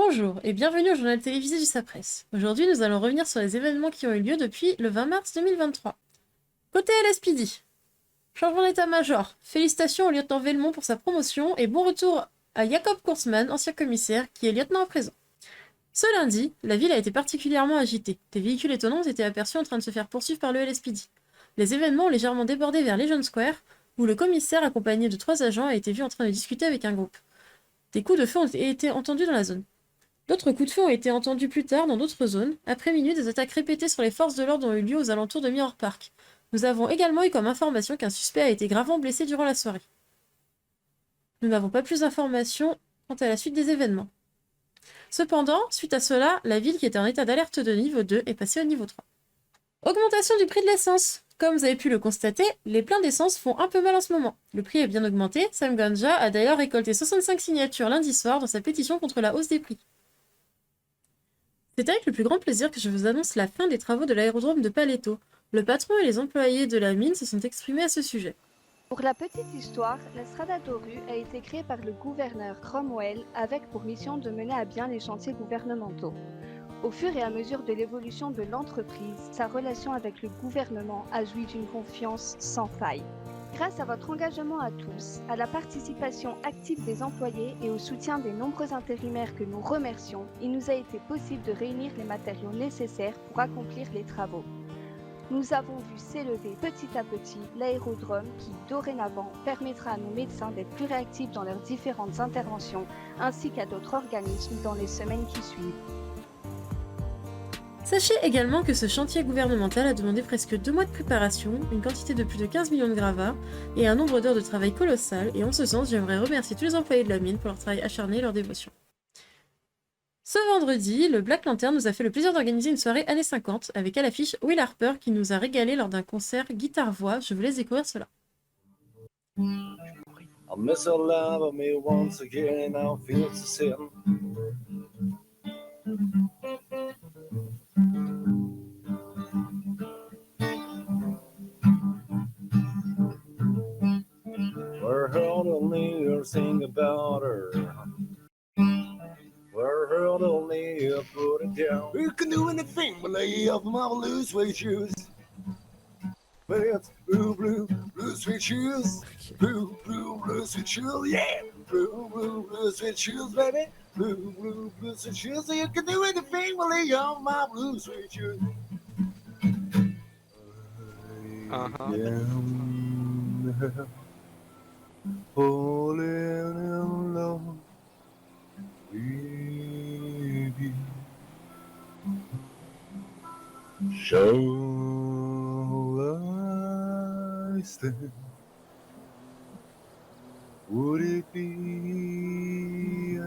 Bonjour et bienvenue au journal télévisé du Sapresse. Aujourd'hui, nous allons revenir sur les événements qui ont eu lieu depuis le 20 mars 2023. Côté LSPD, changement d'état-major. Félicitations au lieutenant Velmont pour sa promotion et bon retour à Jacob Kurtzmann, ancien commissaire, qui est lieutenant à présent. Ce lundi, la ville a été particulièrement agitée. Des véhicules étonnants ont été aperçus en train de se faire poursuivre par le LSPD. Les événements ont légèrement débordé vers Legion Square, où le commissaire accompagné de 3 agents a été vu en train de discuter avec un groupe. Des coups de feu ont été entendus dans la zone. D'autres coups de feu ont été entendus plus tard dans d'autres zones. Après minuit, des attaques répétées sur les forces de l'ordre ont eu lieu aux alentours de Mirror Park. Nous avons également eu comme information qu'un suspect a été gravement blessé durant la soirée. Nous n'avons pas plus d'informations quant à la suite des événements. Cependant, suite à cela, la ville qui était en état d'alerte de niveau 2 est passée au niveau 3. Augmentation du prix de l'essence. Comme vous avez pu le constater, les pleins d'essence font un peu mal en ce moment. Le prix est bien augmenté. Sam Ganja a d'ailleurs récolté 65 signatures lundi soir dans sa pétition contre la hausse des prix. C'est avec le plus grand plaisir que je vous annonce la fin des travaux de l'aérodrome de Paleto. Le patron et les employés de la mine se sont exprimés à ce sujet. Pour la petite histoire, la Strada Doru a été créée par le gouverneur Cromwell avec pour mission de mener à bien les chantiers gouvernementaux. Au fur et à mesure de l'évolution de l'entreprise, sa relation avec le gouvernement a joui d'une confiance sans faille. Grâce à votre engagement à tous, à la participation active des employés et au soutien des nombreux intérimaires que nous remercions, il nous a été possible de réunir les matériaux nécessaires pour accomplir les travaux. Nous avons vu s'élever petit à petit l'aérodrome qui, dorénavant, permettra à nos médecins d'être plus réactifs dans leurs différentes interventions, ainsi qu'à d'autres organismes dans les semaines qui suivent. Sachez également que ce chantier gouvernemental a demandé presque 2 mois de préparation, une quantité de plus de 15 millions de gravats et un nombre d'heures de travail colossal, et en ce sens, j'aimerais remercier tous les employés de la mine pour leur travail acharné et leur dévotion. Ce vendredi, le Black Lantern nous a fait le plaisir d'organiser une soirée années 50 avec à l'affiche Will Harper qui nous a régalé lors d'un concert guitare-voix. Je vous laisse découvrir cela. I'll miss her love of me once again, I'll feel the sin. We're heard only her sing about her. We're heard only her put it down. You can do anything but lay off my blue suede shoes. But it's blue suede shoes. Blue suede shoes, yeah. Blue suede shoes, baby. Blue suede shoes. So you can do anything but lay off my blue suede shoes. Falling in love with you. Shall I stay? Would it be a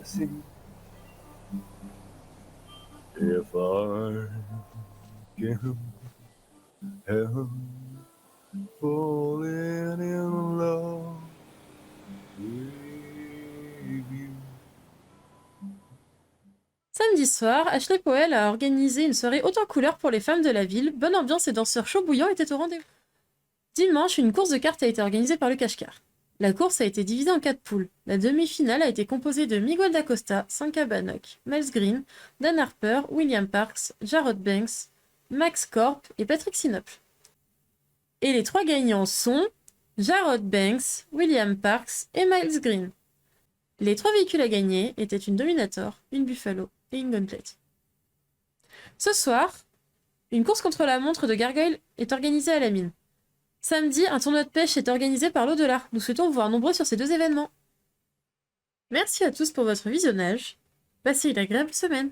sin if I can help falling in love with you? Samedi soir, Ashley Powell a organisé une soirée haute en couleurs pour les femmes de la ville. Bonne ambiance et danseurs chauds bouillants étaient au rendez-vous. Dimanche, une course de cartes a été organisée par le Cache-Car. La course a été divisée en 4 poules. La demi-finale a été composée de Miguel D'Acosta, Sanka Bannock, Miles Green, Dan Harper, William Parks, Jarrod Banks, Max Corp et Patrick Sinople. Et les 3 gagnants sont Jarrod Banks, William Parks et Miles Green. Les 3 véhicules à gagner étaient une Dominator, une Buffalo et une Gunplate. Ce soir, une course contre la montre de Gargoyle est organisée à la mine. Samedi, un tournoi de pêche est organisé par l'au-delà. Nous souhaitons vous voir nombreux sur ces 2 événements. Merci à tous pour votre visionnage. Passez une agréable semaine.